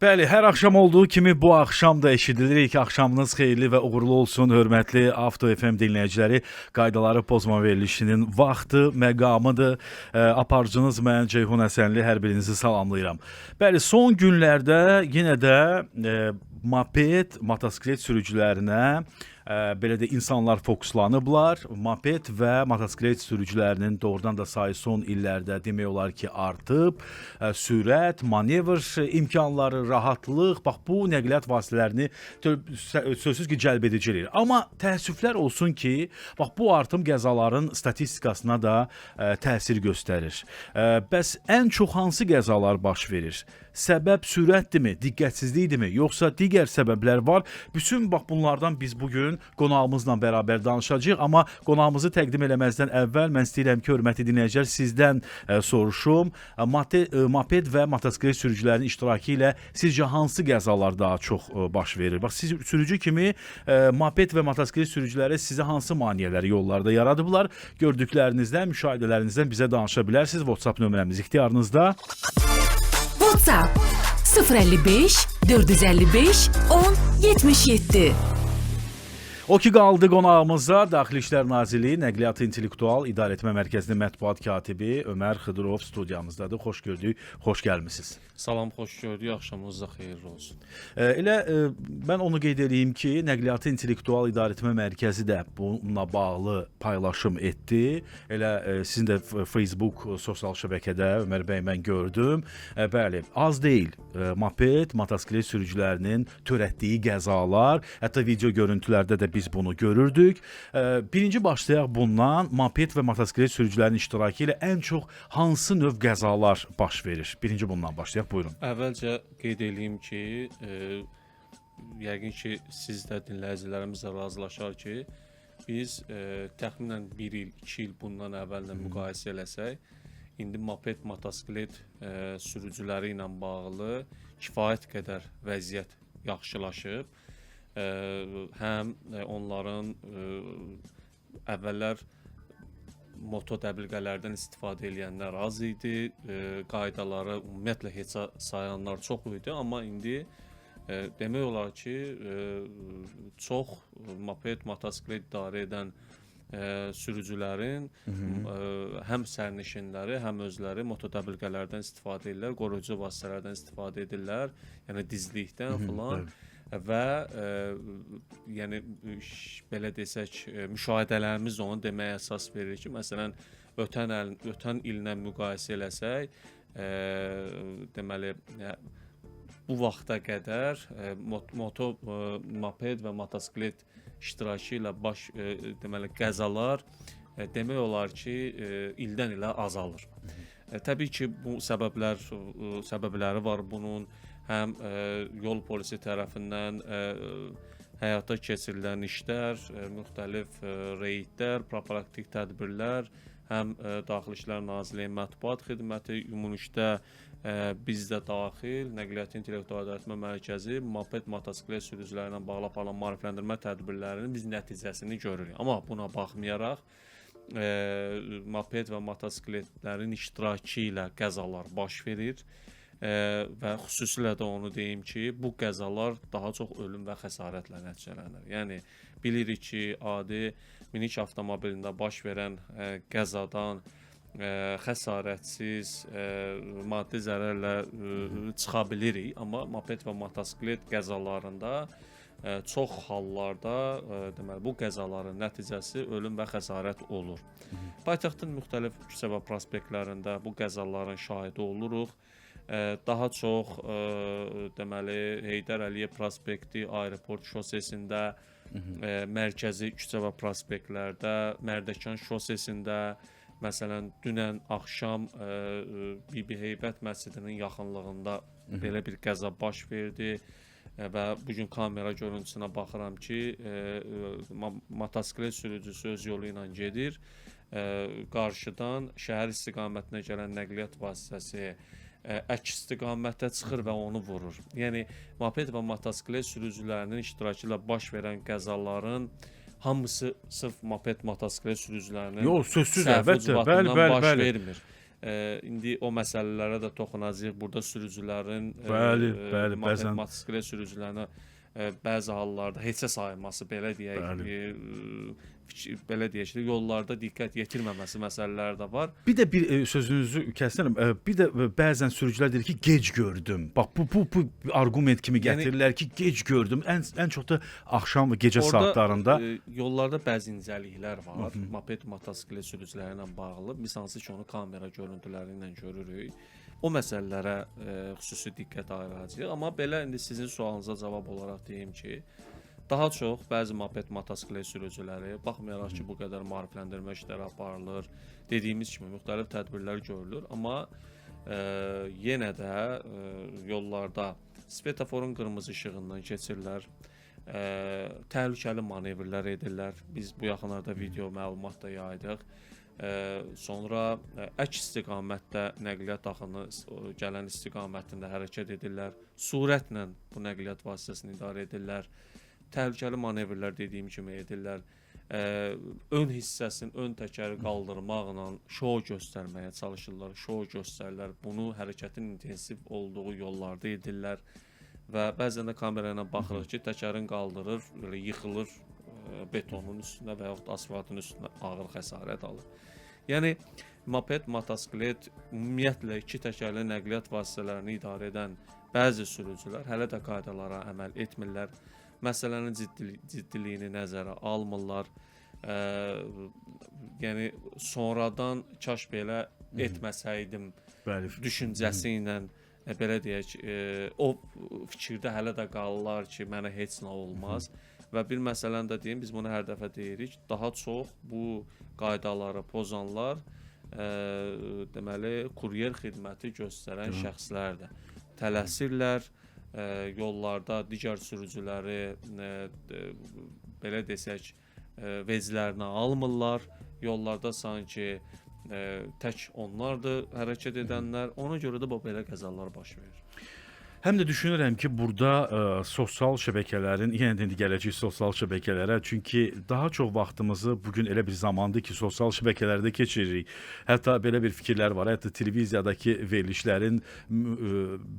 Bəli, hər axşam olduğu kimi bu axşam da eşidilir ki, axşamınız xeyirli və uğurlu olsun, hörmətli Avto FM dinləyiciləri. Qaydaları pozma verilişinin vaxtı, məqamıdır. Aparıcınız mən Ceyhun Həsənli, hər birinizi salamlayıram. Bəli, son günlərdə yenə də moped, motosiklet sürücülərinə belə də insanlar fokuslanıblar. Moped və motosiklet sürücülərinin doğrudan da sayı son illərdə demək olar ki, artıb. Sürət, manevr imkanları, rahatlıq, bax bu nəqliyyat vasitələrini sözsüz ki, cəlb edici eləyir. Amma təəssüflər olsun ki, bax bu artım qəzaların statistikasına da təsir göstərir. Bəs ən çox hansı qəzalar baş verir? Səbəb sürətdirmi, diqqətsizlikdirmi, yoxsa digər səbəblər var? Bütün bax bunlardan biz bugün qonağımızla bərabər danışacağıq, amma qonağımızı təqdim eləməzdən əvvəl mən istəyirəm ki, hörmətli dinləyicilər, sizdən soruşum. Moped və motosiklet sürücülərinin iştirakı ilə sizcə hansı qəzalar daha çox baş verir? Bax siz sürücü kimi moped və motosiklet sürücüləri sizə hansı maneələri yollarda yaradıblar? Gördüklərinizdən, müşahidələrinizdən bizə danışa bilərsiniz. WhatsApp nömrəmiz ixtiyarınızda. WhatsApp 055 455 10 77. O ki qaldı qonağımıza Daxili İşlər Nazirliyi Nəqliyyat İntellektual İdarəetmə Mərkəzinin mətbuat katibi Ömər Xıdırov studiyamızdadır. Xoş gördük, xoş gəlmisiniz. Salam, xoş gördük. Axşamınız da xeyirli olsun. Mən onu qeyd edeyim ki, Nəqliyyat İntellektual İdarəetmə Mərkəzi də bununla bağlı paylaşım etdi. Sizin də Facebook sosial şəbəkədə Ömər bəy mən gördüm. Bəli, az deyil. Moped, motosiklet sürücülərinin törətdiyi qəzalar, hətta video görüntülərdə də biz bunu görürdük. Birinci başlayaq bundan, moped və motosiklet sürücülərinin iştirakı ilə ən çox hansı növ qəzalar baş verir? Birinci bundan başlayaq, buyurun. Əvvəlcə qeyd edeyim ki, yəqin ki, siz də dinləyicilərimizlə razılaşar ki, biz təxminən 1 il, 2 il bundan əvvəllə müqayisə eləsək, indi moped, motosiklet sürücüləri ilə bağlı kifayət qədər vəziyyət yaxşılaşıb. Həm onların əvvəllər moto dəbilqələrdən istifadə edənlər az idi, qaydaları ümumiyyətlə heçə sayanlar çox idi, amma indi demək olar ki, çox moped, motosiklet idarə edən sürücülərin həm sərnişinləri, həm özləri moto dəbilqələrdən istifadə edirlər, qoruyucu vasitələrdən istifadə edirlər, yəni dizlikdən filan. Və yəni belə desək, müşahidələrimiz onu deməyə əsas verir ki, məsələn, ötən illə müqayisə eləsək, deməli bu vaxta qədər moped və motosiklet iştirakı ilə deməli qəzalar demək olar ki, ildən ilə azalır. Təbii ki, bu səbəbləri var bunun. Həm yol polisi tərəfindən həyata keçirilən işlər, müxtəlif reydlər, profilaktik tədbirlər, həm Daxili İşlər Nazirliyi mətbuat xidməti, ümumilikdə biz də daxil Nəqliyyat İntellektual İdarəetmə Mərkəzi moped, motosiklet sürücüləri ilə bağlı aparılan maarifləndirmə tədbirlərinin biz nəticəsini görürük. Amma buna baxmayaraq moped və motosikletlərin iştirakı ilə qəzalar baş verir. Və xüsusilə də onu deyim ki, bu qəzalar daha çox ölüm və xəsarətlə nəticələnir. Yəni bilirik ki, adi minik avtomobilində baş verən qəzadan xəsarətsiz, maddi zərərlə çıxa bilirik, amma moped və motosiklet qəzalarında çox hallarda deməli bu qəzaların nəticəsi ölüm və xəsarət olur. Paytaxtın müxtəlif küçə və prospektlərində bu qəzaların şahidi oluruq. Daha çox deməli Heydər Əliyev prospekti, Aeroport şosesində, mərkəzi küçə və prospektlərdə, Mərdəkan şosesində, məsələn dünən axşam Bibi Heybət məscidinin yaxınlığında belə bir qəza baş verdi və bu gün kamera görüntüsünə baxıram ki, motosiklet sürücüsü öz yolu ilə gedir. Qarşıdan şəhər istiqamətinə gələn nəqliyyat vasitəsi əks istiqamətə çıxır və onu vurur. Yəni moped və motosiklet sürücülərinin iştirakı ilə baş verən qəzaların hamısı sırf moped, motosiklet sürücülərinin sözsüz əlbəttə, bəli, baş vermir. İndi o məsələlərə də toxunacağıq. Burada sürücülərin Bəli, bəzən motosiklet sürücülərinə bəzi hallarda heçə sayılması, belə deyək, belə deyək ki, yollarda diqqət yetirməməsi məsələləri də var. Bir də sözünüzü kəsərəm. Bir də bəzən sürücülər deyir ki, gec gördüm. Bax bu arqument kimi gətirirlər ki, gec gördüm. Ən çox da axşam və gecə saatlarında yollarda bəzi incəliklər var. Moped, motosiklet sürücüləri ilə bağlı. Biz hansı ki, onu kamera görüntüləri ilə görürük. O məsələlərə xüsusi diqqət ayıracağıq. Amma belə indi sizin sualınıza cavab olaraq deyim ki, daha çox bəzi moped, motosiklet sürücüləri baxmayaraq ki, bu qədər maarifləndirmə işləri aparılır, dediyimiz kimi müxtəlif tədbirlər görülür, amma yenə də yollarda svetoforun qırmızı işığından keçirlər, təhlükəli manevrlər edirlər. Biz bu yaxınlarda video məlumat da yaydıq. Sonra əks istiqamətdə nəqliyyat axını gələn istiqamətində hərəkət edirlər. Sürətlə bu nəqliyyat vasitəsini idarə edirlər. Təhlükəli manevrlər dediyim kimi edirlər. Ön hissəsini, ön təkəri qaldırmaqla şou göstərməyə çalışırlar. Şou göstərirlər. Bunu hərəkətin intensiv olduğu yollarda edirlər. Və bəzən də kamera ilə baxırıq ki, təkərin qaldırır, belə yıxılır betonun üstünə və yaxud asfaltın üstünə ağır xəsarət alır. Yəni moped, motosiklet, ümumiyyətlə iki təkərli nəqliyyat vasitələrini idarə edən bəzi sürücülər hələ də qaydalara əməl etmirlər. Məsələnin ciddiliyini nəzərə almırlar. Yəni sonradan kaş belə etməsəydim düşüncəsi ilə belə deyək, o fikirdə hələ də qalırlar ki, mənə heç nə olmaz. Və bir məsələni də deyim, biz bunu hər dəfə deyirik, daha çox bu qaydaları pozanlar deməli kuryer xidməti göstərən şəxslərdir. Tələsirlər, yollarda digər sürücüləri belə desək veclərinə almırlar, yollarda sanki tək onlardır hərəkət edənlər, ona görə də bu belə qəzalar baş verir. Həm də düşünürəm ki, burada sosial şəbəkələrin, yenə də indi gələcək sosial şəbəkələrə, çünki daha çox vaxtımızı bugün elə bir zamandır ki, sosial şəbəkələrdə keçiririk. Hətta belə bir fikirlər var, hətta televiziyadakı verilişlərin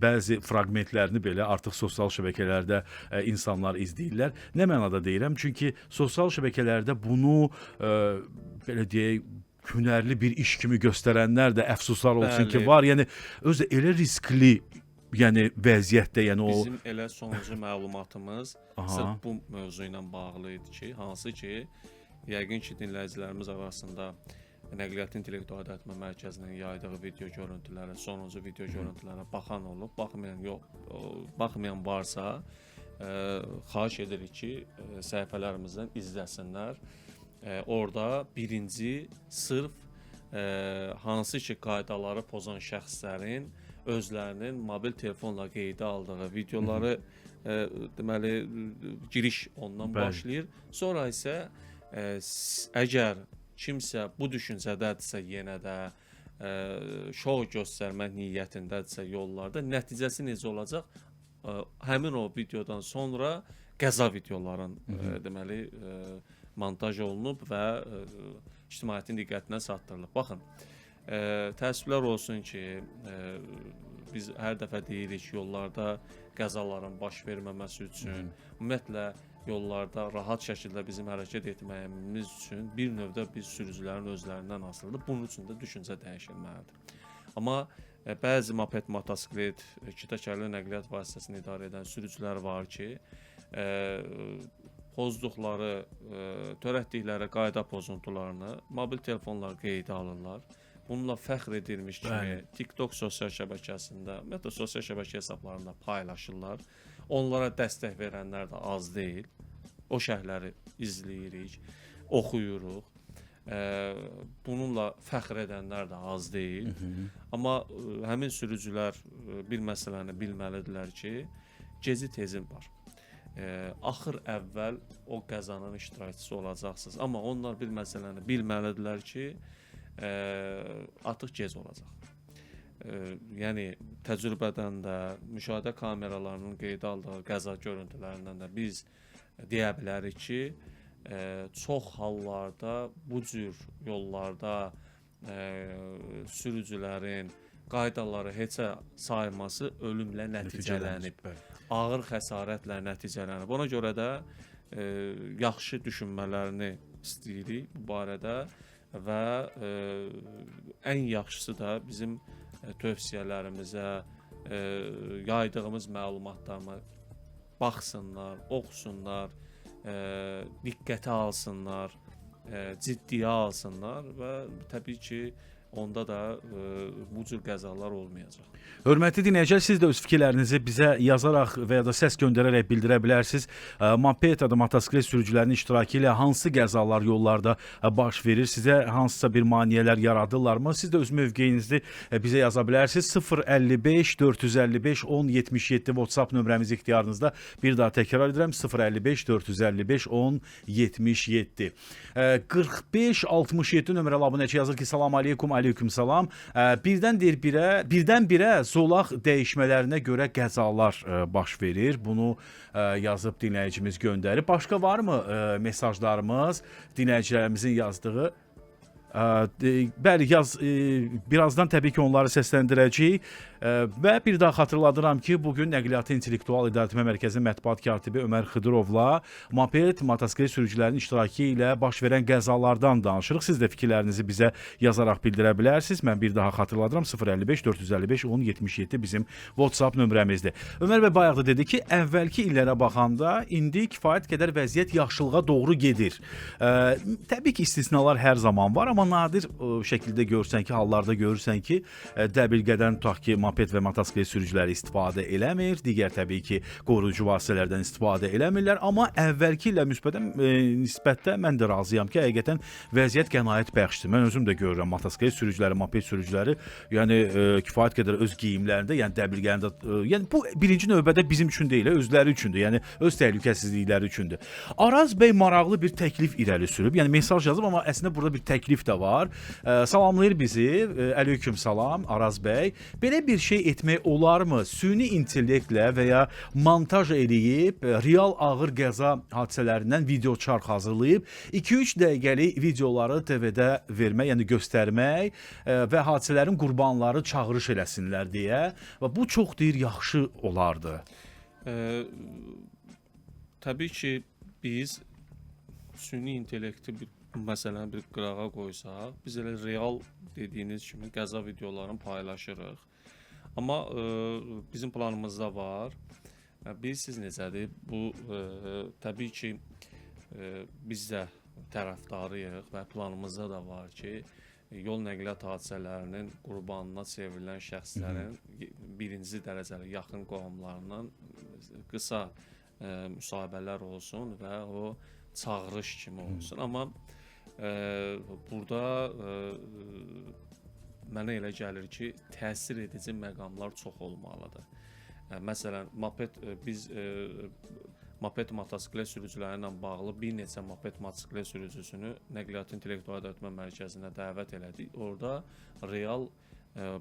bəzi fraqmentlərini belə artıq sosial şəbəkələrdə insanlar izləyirlər. Nə mənada deyirəm? Çünki sosial şəbəkələrdə bunu belə deyək, hünərli bir iş kimi göstərənlər də əfsuslar olsun ki, var. Yəni özü elə riskli vəziyyətdə, yəni o bizim elə sonuncu məlumatımız sırf bu mövzu ilə bağlı idi ki, hansı ki, yəqin ki, dinləyicilərimiz arasında Nəqliyyat İntellektual Öyrətmə Mərkəzinin yaydığı video görüntülərə, sonuncu video görüntülərə baxan olub, baxmayan varsa, xahiş edirik ki, səhifələrimizdən izləsinlər. Orada birinci sırf hansı ki, qaydaları pozan şəxslərin özlərinin mobil telefonla qeydə aldığı videoları deməli giriş ondan başlayır. Sonra isə əgər kimsə bu düşüncədədirsə, yenə də şou göstərmək niyyətindədirsə yollarda, nəticəsi necə olacaq? Həmin o videodan sonra qəza videoların deməli montaj olunub və ictimaiyyətin diqqətinə çatdırılıb. Baxın, təəssüflər olsun ki, biz hər dəfə deyirik yollarda qəzaların baş verməməsi üçün, ümumiyyətlə yollarda rahat şəkildə bizim hərəkət etməyimiz üçün bir növdə biz sürücülərin özlərindən asılıdır. Bunun üçün də düşüncə dəyişilməlidir. Amma bəzi moped, motosiklet, iki təkərli nəqliyyat vasitəsini idarə edən sürücülər var ki, pozduqları, törətdikləri qayda pozuntularını mobil telefonlar qeydə alırlar. Bununla fəxr edilmiş kimi TikTok sosial şəbəkəsində, ümumiyyətlə sosial şəbəkə hesablarında paylaşırlar. Onlara dəstək verənlər də az deyil. O şərhləri izləyirik, oxuyuruq. Bununla fəxr edənlər də az deyil. Amma həmin sürücülər bir məsələni bilməlidirlər ki, gezi tezin var. Axır əvvəl o qəzanın iştirakçısı olacaqsınız. Amma onlar bir məsələni bilməlidirlər ki, artıq gec olacaq. Yəni təcrübədən də, müşahidə kameralarının qeydə aldığı qəza görüntülərindən də biz deyə bilərik ki, çox hallarda bu cür yollarda sürücülərin qaydaları heçə sayması ölümlə nəticələnib. Ağır xəsarətlə nəticələnib. Ona görə də yaxşı düşünmələrini istəyirik bu barədə və ən yaxşısı da bizim tövsiyələrimizə, yaydığımız məlumatlarına baxsınlar, oxusunlar, diqqətə alsınlar, ciddiyə alsınlar və təbii ki, onda da bu cür qəzalar olmayacaq. Hörmətli dinləyicilər, siz də öz fikirlərinizi bizə yazaraq və ya da səs göndərərək bildirə bilərsiniz. Moped, motosiklet sürücülərinin iştirakı ilə hansı qəzalar yollarda baş verir? Sizə hansısa bir maneələr yaradırlarmı? Siz də öz mövqeyinizi bizə yaza bilərsiniz. 055 455 1077 WhatsApp nömrəmiz ixtiyarınızda. Bir daha təkrar edirəm. 055 455 1077. 45 67 nömrəli abunəçi yazır ki, salam aleykum, aleyküm salam. Birdən birə zolaq dəyişmələrinə görə qəzalar baş verir. Bunu yazıb dinləyicimiz göndərib. Başqa varmı mesajlarımız, dinləyicilərimizin yazdığı? Bəli, birazdan təbii ki, onları səsləndirəcəyik. Və bir daha xatırladıram ki, bugün Nəqliyyatı İntellektual İdarəetmə Mərkəzinin mətbuat katibi Ömər Xıdırovla moped, motosiklet sürücülərinin iştirakı ilə baş verən qəzalardan danışırıq. Siz də fikirlərinizi bizə yazaraq bildirə bilərsiniz. Mən bir daha xatırladıram, 055 455 1077 bizim WhatsApp nömrəmizdir. Ömər bəy bayaq da dedi ki, əvvəlki illərə baxanda indi kifayət qədər vəziyyət yaxşılığa doğru gedir. Təbii ki, istisnalar hər zaman var, amma nadir şəkildə görürsən ki, hallarda görürsən ki, dəbilqədən tutaq ki, moped və motosiklet sürücüləri istifadə eləmir, digər təbii ki, qoruyucu vasitələrdən istifadə eləmirlər, amma əvvəlki ilə nisbətdə mən də razıyam ki, həqiqətən vəziyyət qənaət bəxşdir. Mən özüm də görürəm motosiklet sürücüləri, moped sürücüləri, yəni kifayət qədər öz geyimlərində, yəni dəbilqələrində, yəni bu birinci növbədə bizim üçün deyil, özləri üçündür, yəni öz təhlükəsizlikləri üçündür. Araz bəy maraqlı bir təklif irəli sürüb, yəni mesaj yazıb, amma əslində burada bir təklif də var. Salamlayır bizi, aleyküm salam Araz bəy. Belə bir şey etmək olarmı? Süni intellektlə və ya montaj eləyib, real ağır qəza hadisələrindən video çarx hazırlayıb, 2-3 dəqiqəlik videoları TV-də vermək, yəni göstərmək və hadisələrin qurbanları çağırış eləsinlər deyə. Və bu çox deyir, yaxşı olardı. Təbii ki, biz süni intellekti məsələn bir qırağa qoysaq, biz elə real dediyiniz kimi qəza videolarını paylaşırıq. Amma bizim planımızda var. Bilirsiniz necədir? Bu təbii ki, biz də tərəfdarıyıq və planımızda da var ki, yol nəqliyyat hadisələrinin qurbanına çevrilən şəxslərin birinci dərəcəli yaxın qohumlarından qısa müsahibələr olsun və o çağırış kimi olsun. Amma burada mənə elə gəlir ki, təsir edici məqamlar çox olmalıdır. Məsələn, biz moped motosiklet sürücüləri ilə bağlı bir neçə moped motosiklet sürücüsünü Nəqliyyat İntellektual İdarəetmə Mərkəzinə dəvət elədik. Orada real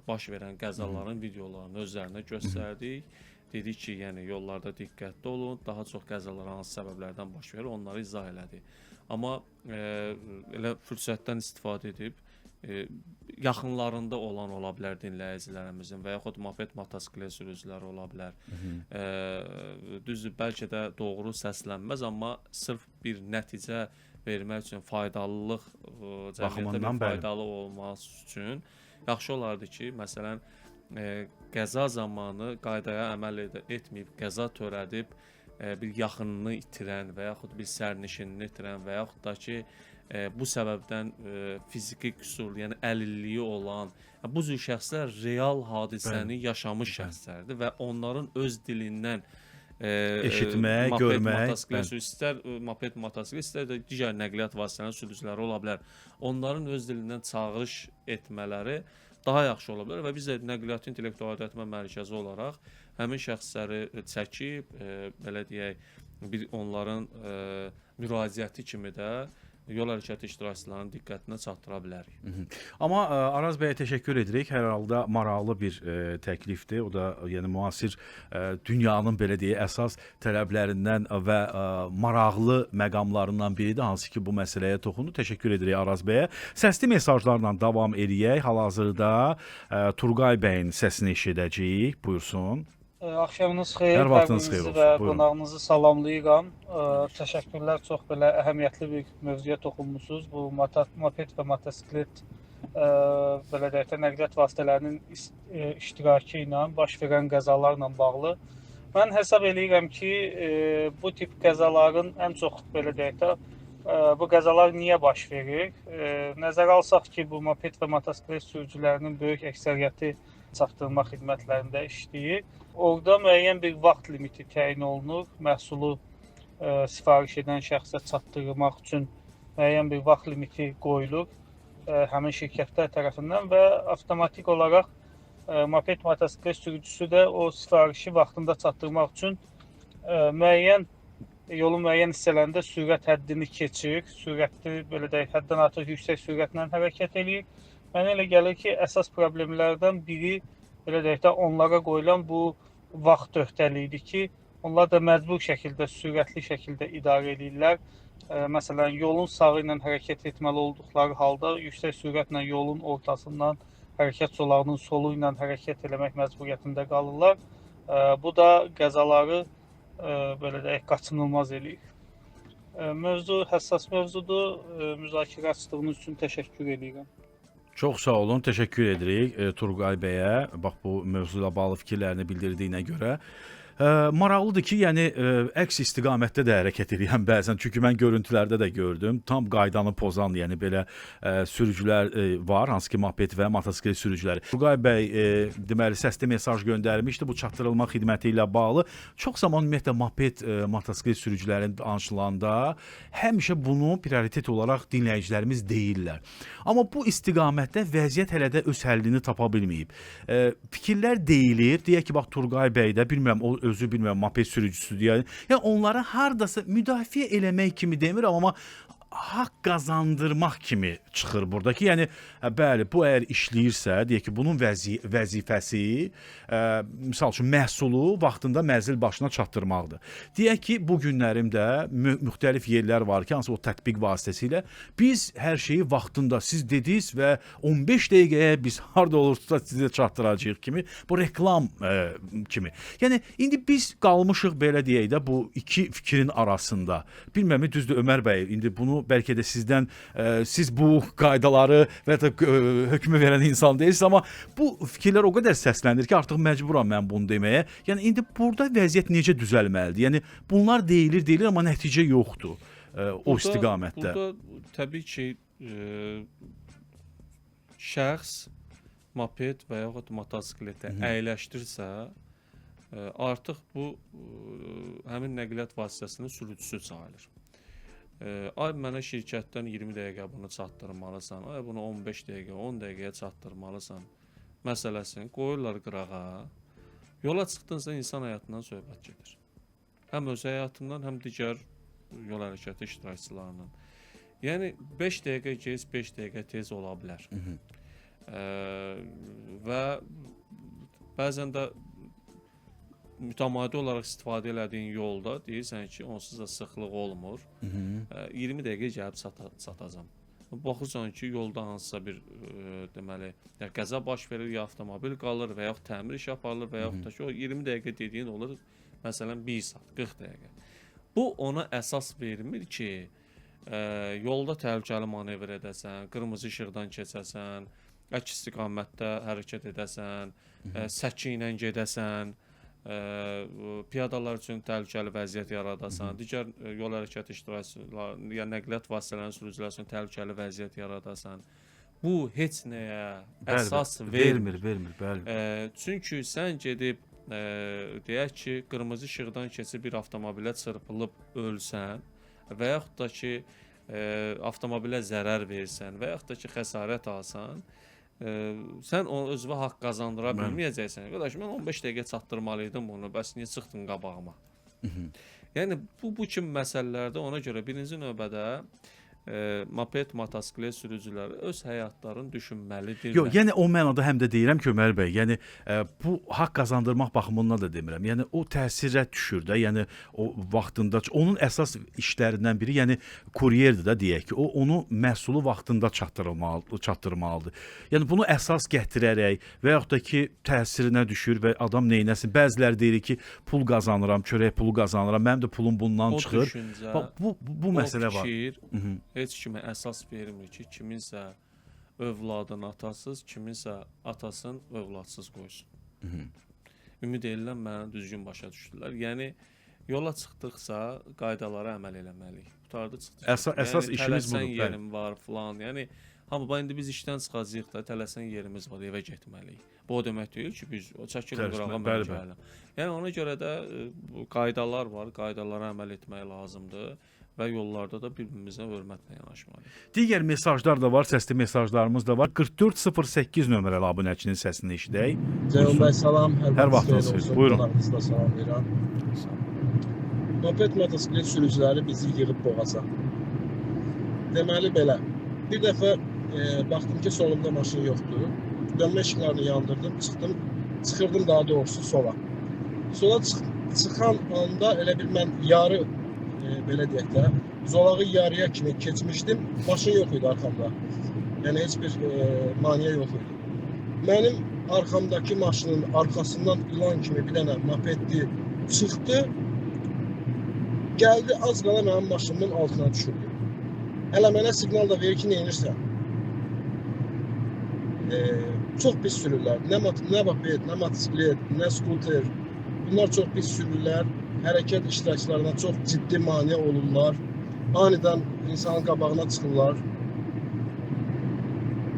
baş verən qəzaların videolarını özlərinə göstərdik. Dedik ki, yəni yollarda diqqətli olun, daha çox qəzalar hansı səbəblərdən baş verir, onları izah elədik. Amma elə fürsətdən istifadə edib yaxınlarında ola bilər dinləyicilərimizin və yaxud moped motosiklet sürücüləri ola bilər. Düzdür, bəlkə də doğru səslənməz, amma sırf bir nəticə vermək üçün faydalılıq, cəmiyyətə bir faydalı olması üçün yaxşı olardı ki, məsələn, qəza zamanı qaydaya əməl etməyib, qəza törədib, bir yaxınını itirən və yaxud bir sərnişinini itirən və yaxud da ki, bu səbəbdən fiziki qüsur, yəni əlilliyi olan, bu cür şəxslər real hadisəni yaşamış şəxslərdir və onların öz dilindən eşitmək, görmək, istər moped motosiklet, istər də digər nəqliyyat vasitələrinin sürücüləri ola bilər. Onların öz dilindən çağırış etmələri daha yaxşı ola bilər və biz də Nəqliyyat İntellektual İdarəetmə Mərkəzi olaraq həmin şəxsləri çəkib, belə deyək, onların müraciəti kimi də yol hərəkəti iştirakçılarının diqqətinə çatdıra bilərik. Amma Araz bəyə təşəkkür edirik. Hər halda maraqlı bir təklifdir. O da yəni müasir dünyanın belə deyək əsas tələblərindən və maraqlı məqamlarından biridir, hansı ki bu məsələyə toxundu. Təşəkkür edirik Araz bəyə. Səsli mesajlarla davam edək. Hal-hazırda Turqay bəyin səsini eşidəcəyik. Buyursun. Axşamınız xeyir. Hər vaxtınız xeyir Təqdiminizə olsun. və Buyurun. qonağınızı salamlayıram. Təşəkkürlər, çox belə əhəmiyyətli bir mövzuya toxunmusunuz. Bu moped və motosiklet belə deyək də nəqliyyat vasitələrinin iştirakı ilə baş verən qəzalarla bağlı. Mən hesab eləyirəm ki, bu tip qəzaların ən çox belə deyək də bu qəzalar niyə baş verir? Nəzərə alsaq ki, bu moped və motosiklet sürücülərinin böyük əksəriyyəti çatdırma xidmətlərində işləyir. Orada müəyyən bir vaxt limiti təyin olunur. Məhsulu sifariş edən şəxsə çatdırmaq üçün müəyyən bir vaxt limiti qoyulur həmin şirkətlər tərəfindən və avtomatik olaraq moped motosiklet sürücüsü də o sifarişi vaxtında çatdırmaq üçün yolun müəyyən hissələrində sürət həddini keçir. Sürəti belə deyək, həddən artıq yüksək sürətlə hərəkət edir. Mənə elə gəlir ki, əsas problemlərdən biri belə deyək də onlara qoyulan bu vaxt öhdəliyidir ki, onlar da məcbur şəkildə, sürətli şəkildə idarə edirlər. Məsələn, yolun sağı ilə hərəkət etməli olduqları halda yüksək sürətlə yolun ortasından hərəkət zolağının solu ilə hərəkət etmək məcburiyyətində qalırlar. Bu da qəzaları belə deyək, qaçınılmaz eləyir. Mövzu həssas mövzudur. Müzakirə açdığınız üçün təşəkkür edirəm. Çox sağ olun, təşəkkür edirik Turqay bəyə. Bax bu mövzuyla bağlı fikirlərini bildirdiyinə görə. Maraqlıdır ki, yəni əks istiqamətdə də hərəkət edirəm bəzən. Çünki mən görüntülərdə də gördüm. Tam qaydanı pozan, yəni belə sürücülər var, hansı ki moped və motosiklet sürücüləri. Turqay bəy deməli səsli mesaj göndərmişdi bu çatdırılma xidməti ilə bağlı. Çox zaman ümumiyyətlə moped, motosiklet sürücülərinin danışılanda həmişə bunu prioritet olaraq dinləyicilərimiz deyirlər. Amma bu istiqamətdə vəziyyət hələ də öz həllini tapa bilməyib. Fikirlər deyilir. Deyək ki, bax Turqay bəy də bilmirəm o özü bilmirəm moped sürücüsüdür. Yəni onları hardasa müdafiə eləmək kimi demirəm, amma haqq qazandırmaq kimi çıxır buradakı. Yəni bəli, bu əgər işləyirsə, deyək ki, bunun vəzifəsi misal üçün məhsulu vaxtında mənzil başına çatdırmaqdır. Deyək ki, bu günlərimdə müxtəlif yerlər var ki, hansı o tətbiq vasitəsilə biz hər şeyi vaxtında siz dediniz və 15 dəqiqəyə biz harda olursa sizə çatdıracağıq kimi, bu reklam kimi. Yəni indi biz qalmışıq belə deyək də bu iki fikrin arasında. Bilmirəm, düzdür Ömər bəy, indi bunu bəlkə də sizdən siz bu qaydaları və ya hökmü verən insan deyilsiniz, amma bu fikirlər o qədər səslənir ki, artıq məcburam mən bunu deməyə. Yəni indi burada vəziyyət necə düzəlməlidir? Yəni bunlar deyilir, amma nəticə yoxdur o istiqamətdə. Burada təbii ki şəxs moped və yaxud motosikletə əyləşdirsə, artıq bu həmin nəqliyyat vasitəsinin sürücüsü sayılır. Ay mənə şirkətdən 20 dəqiqə bunu çatdırmalısan, ay bunu 15 dəqiqə, 10 dəqiqəyə çatdırmalısan məsələsini qoyurlar qırağa. Yola çıxdınsa insan həyatından söhbət gedir. Həm öz həyatından, həm digər yol hərəkəti iştirakçılarının. Yəni 5 dəqiqə gec, 5 dəqiqə tez ola bilər. Və bəzən də mütəmadi olaraq istifadə elədiyin yolda deyirsən ki, onsuz da sıxlıq olmur. 20 dəqiqə gəlib çatacam. Baxırsan ki, yolda hansısa bir deməli, ya qəza baş verir, ya avtomobil qalır və yaxud təmir iş aparılır və yaxud da ki, o 20 dəqiqə dediyin olur, məsələn 1 saat, 40 dəqiqə. Bu ona əsas vermir ki, yolda təhlükəli manevr edəsən, qırmızı işıqdan keçəsən, əks istiqamətdə hərəkət edəsən, səki ilə gedəsən, piyadalar üçün təhlükəli vəziyyət yaradasan, digər yol hərəkəti iştirakçıları, ya nəqliyyat vasitələrinin sürücüləri üçün təhlükəli vəziyyət yaradasan. Bu heç nəyə əsas vermir. Bəli. Çünki sən gedib deyək ki, qırmızı işıqdan keçib bir avtomobilə çırpılıb ölsən və yaxud da ki, avtomobilə zərər versən və yaxud da ki, xəsarət alsan, sən o özünə haqq qazandıra bilməyəcəksən. Qardaş, mən 15 dəqiqə çatdırmalıydım bunu, bəs niyə çıxdın qabağıma? Yəni bu kimi məsələlərdə ona görə birinci növbədə moped, motosiklet sürücüləri öz həyatlarını düşünməlidirlər. Yox, yəni o mənada həm də deyirəm ki, Ömər bəy, yəni bu haqq qazandırmaq baxımından da demirəm. Yəni o təsirə düşür də, yəni o vaxtında onun əsas işlərindən biri, yəni kuryerdir də deyək ki, o onu məhsulu vaxtında çatdırmalıdır. Yəni bunu əsas gətirərək və yaxud da ki, təsirinə düşür və adam neynəsin? Bəziləri deyir ki, pul qazanıram, çörək pulu qazanıram, mənim də pulum bundan çıxır. Düşüncə, Bu məsələ var. Fikir, heç kimə əsas vermir ki, kiminsə övladını atasız, kiminsə atasını övladsız qoysun. Ümid edirəm mənə düzgün başa düşdülər. Yəni yola çıxdıqsa qaydalara əməl eləməliyik. Qutardı çıxdıq. Əsas işimiz budur. Tələsən yerim var filan. Yəni hamı indi biz işdən çıxacağıq da, tələsən yerimiz var, evə getməliyik. Bu o demək deyil ki, biz o çəkilir qırağa mən gələm. Yəni ona görə də bu qaydalar var, qaydalara əməl etmək lazımdır və yollarda da bir-birimizə hörmətlə yanaşmalıyıq. Digər mesajlar da var, səsli mesajlarımız da var. 4408 nömrəli abunəçinin səsini eşidək. Ceyhun bəy salam, Hər vaxtınız xeyir. Buyurun. Qonağınızı da salamlayıram. Moped motosiklet sürücüləri bizi yığıb boğaza. Deməli belə, bir dəfə baxdım ki, solumda maşın yoxdur. Dönmə işıqlarını yandırdım, çıxırdım daha doğrusu sola. Sola çıxan anda elə bir mən yarı belə deyək də, zolağı yarıya kimi keçmişdim, maşın yox idi arxamda. Yəni heç bir maniyə yox idi. Mənim arxamdakı maşının arkasından ilan kimi bir dənə mopedli çıxdı, gəldi az qala mənim maşınımın altına düşürdü. Hələ mənə siqnal da verir ki, neynirsən? Çox pis sürürlər. Nə moped, nə motosiklet, nə skuter. Bunlar çox pis sürürlər. Hərəkət iştirakçılarına çox ciddi maniyə olurlar. Aniden insanın qabağına çıxırlar.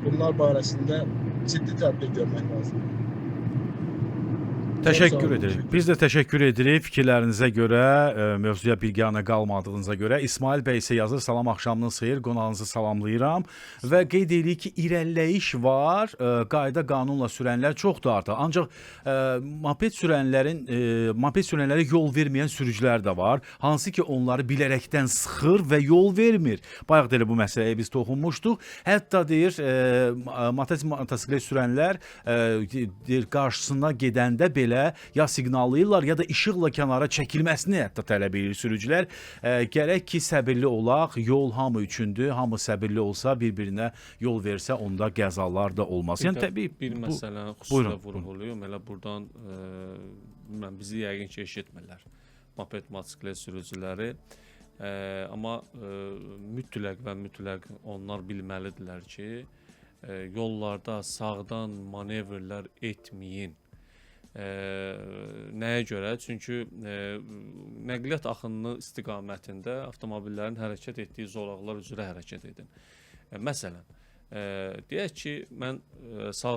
Bunlar barəsində ciddi tədbir görmək lazımdır. Təşəkkür edirik. Biz də təşəkkür edirik fikirlərinizə görə, mövzuya bilganə qalmadığınıza görə. İsmail bəy isə yazır, salam axşamınız xeyir, qonağınızı salamlayıram və qeyd edirik ki, irəliləyiş var, qayda qanunla sürənlər çoxdur artıq. Ancaq moped sürənlərə yol verməyən sürücülər də var, hansı ki onları bilərəkdən sıxır və yol vermir. Bayaq da bu məsələyə biz toxunmuşduq. Hətta deyir, motosiklet sürənlər deyir, qarşısına gedəndə belə ya siqnallayırlar, ya da işıqla kənara çəkilməsini hətta tələb edir sürücülər. Gərək ki, səbirli olaq, yol hamı üçündür, hamı səbirli olsa, bir-birinə yol versə, onda qəzalar da olmaz. Yəni təbii bir məsələni xüsusilə vurğuluyum. Elə buradan bizi yəqin ki, eşitmirlər moped, motosiklet sürücüləri. Amma mütləq onlar bilməlidirlər ki, yollarda sağdan manevrlər etməyin. Nəyə görə? Çünki nəqliyyat axınının istiqamətində avtomobillərin hərəkət etdiyi zolaqlar üzrə hərəkət edin. Məsələn, deyək ki, mən sağ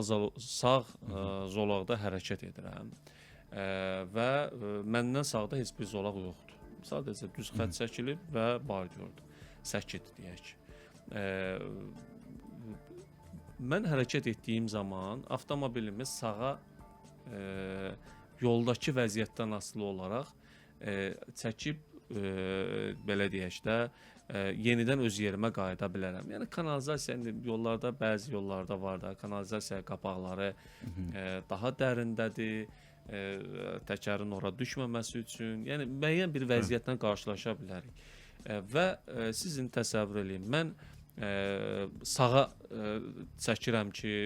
zolaqda hərəkət edirəm və məndən sağda heç bir zolaq yoxdur. Sadəcə düz xətt çəkilib və bordyordur. Səkid deyək. Mən hərəkət etdiyim zaman avtomobilimi sağa yoldakı vəziyyətdən asılı olaraq çəkib belə deyək də yenidən öz yerimə qayıda bilərəm. Yəni kanalizasiya yollarda, bəzi yollarda var da, kanalizasiya qapaqları daha dərindədir, təkərin ora düşməməsi üçün. Yəni müəyyən bir vəziyyətlə qarşılaşa bilərik. Və sizin təsəvvür eləyin, mən sağa çəkirəm ki,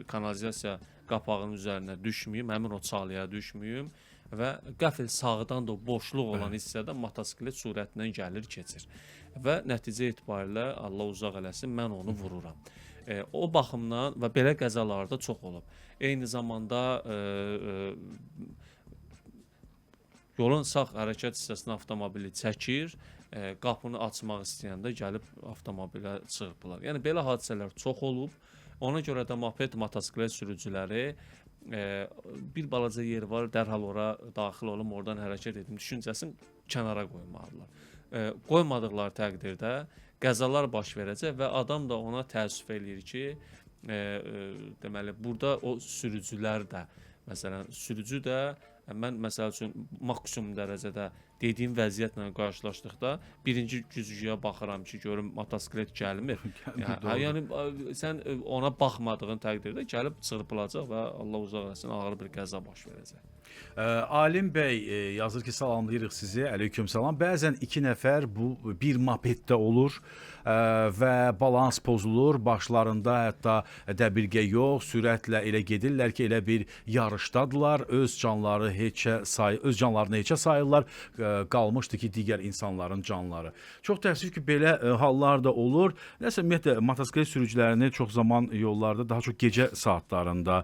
kanalizasiya qapağının üzərinə düşməyim, həmin o çalıya düşməyim və qəfil sağdan da boşluq olan hissədə motosiklet sürətindən gəlir, keçir. Və nəticə etibarilə Allah uzaq eləsin, mən onu vururam. O baxımdan və belə qəzalarda çox olub. Eyni zamanda yolun sağ hərəkət hissəsində avtomobili çəkir, qapını açmaq istəyəndə gəlib avtomobilə çırpılar. Yəni belə hadisələr çox olub. Ona görə də moped, motosiklet sürücüləri bir balaca yer var, dərhal ora daxil olum, oradan hərəkət edim düşüncəsini kənara qoymalılar. Qoymadıqları təqdirdə qəzalar baş verəcək və adam da ona təəssüf eləyir ki, deməli burada o sürücülər də, məsələn, sürücü də mən məsəl üçün maksimum dərəcədə dediyim vəziyyətlə qarşılaşdıqda birinci güzgüyə baxıram ki, görüm motosiklet gəlmir. Doğru. Yəni sən ona baxmadığın təqdirdə gəlib çırpılacaq və Allah uzaq etsin ağır bir qəza baş verəcək. Alim bəy yazır ki, salamlayırıq sizi. Aleyküm salam. Bəzən iki nəfər bu bir mopeddə olur və balans pozulur. Başlarında hətta dəbilqə yox, sürətlə elə gedirlər ki, elə bir yarışdadılar. Öz canlarını heçə sayırlar. Qalmışdı ki, digər insanların canları. Çox təəssüf ki, belə hallar da olur. Nəsə ümumiyyətlə motosiklet sürücülərini çox zaman yollarda daha çox gecə saatlarında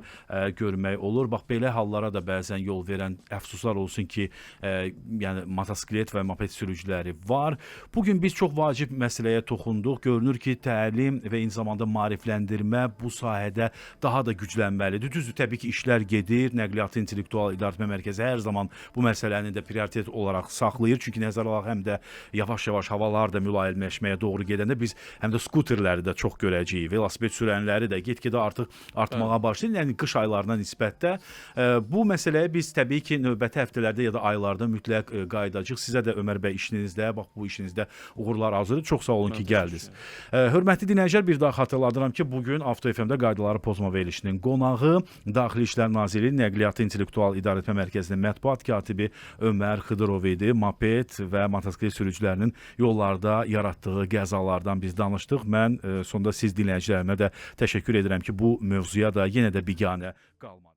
görmək olur. Bax belə hallara da bəzən yol verən əfsuslar olsun ki, yəni motosiklet və moped sürücüləri var. Bugün biz çox vacib məsələyə toxunduq. Görünür ki, təlim və eyni zamanda maarifləndirmə bu sahədə daha da güclənməlidir. Düzdür, təbii ki, işlər gedir. Nəqliyyatı İntellektual İdarəetmə Mərkəzi hər zaman bu məsələni də prioritet olaraq saxlayır. Çünki nəzərə alaq həm də yavaş-yavaş havalar da mülayimləşməyə doğru gedəndə biz həm də skuterləri də çox görəcəyik. Velosiped sürənləri də get-gedə artıq artmağa başlayır. Yəni qış aylarına nisbətdə bu məsələyə biz təbii ki, növbəti həftələrdə ya da aylarda mütləq qayıdacağıq. Sizə də Ömər bəy işinizdə, bax bu işinizdə uğurlar arzulayırıq. Çox sağ olun ki, gəldiniz. Hörmətli dinləyicilər, bir daha xatırladıram ki, bugün Avto FM-də qaydaları pozma verilişinin qonağı Daxili İşlər Nazirliyi Nəqliyyatı İntellektual İdarəetmə Mərkəzinin mətbuat katibi Ömər Xıdırov idi. Moped və motosiklet sürücülərinin yollarda yaratdığı qəzalardan biz danışdıq. Mən sonda siz dinləyicilərimə də təşəkkür edirəm ki, bu mövzuya da yenə də biganə qalmadı.